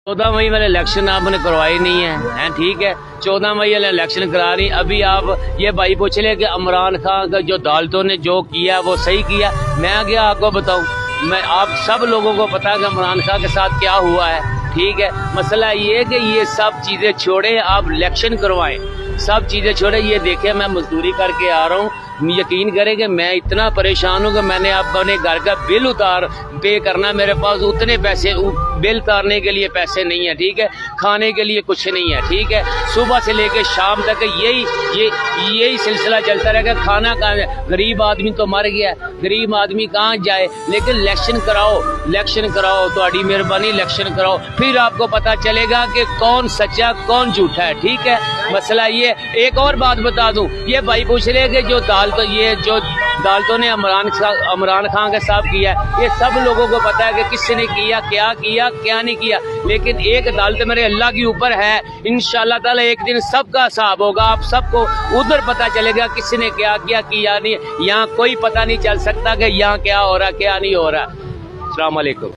14 मई वाले इलेक्शन आपने करवाए नहीं है, ठीक है। 14 मई वाले इलेक्शन करा रही। अभी आप ये भाई पूछ ले कि इमरान खान का जो अदालतों ने जो किया वो सही किया। मैं आगे आपको बताऊं, मैं आप सब लोगों को पता है कि इमरान खान के साथ क्या हुआ है, ठीक है। मसला ये है कि ये सब चीजें छोड़े, आप इलेक्शन करवाएं, सब चीजें छोड़े। ये देखे मैं मजदूरी करके आ रहा हूँ, यकीन करें कि मैं इतना परेशान हूँ कि मैंने अपने घर का बिल पे करना, मेरे पास उतने पैसे बिल उतारने के लिए पैसे नहीं है, ठीक है। खाने के लिए कुछ नहीं है, ठीक है। सुबह से लेकर शाम तक यही सिलसिला चलता रहेगा। खाना कहाँ, गरीब आदमी तो मर गया, गरीब आदमी कहाँ जाए। लेकिन इलेक्शन कराओ, तो मेहरबानी इलेक्शन कराओ, फिर आपको पता चलेगा कि कौन सच्चा कौन झूठा है, ठीक है। मसला ये। एक और बात बता दूं, ये भाई पूछ रहे कि जो अदालतों ने इमरान खान के साथ किया, ये सब लोगों को पता है कि किसने किया, क्या नहीं किया। लेकिन एक अदालत मेरे अल्लाह के ऊपर है, इंशाअल्लाह ताला एक दिन सबका हिसाब होगा। आप सबको उधर पता चलेगा किसने क्या किया नहीं। यहाँ कोई पता नहीं चल सकता कि यहाँ क्या हो रहा क्या नहीं हो रहा। अस्सलाम वालेकुम।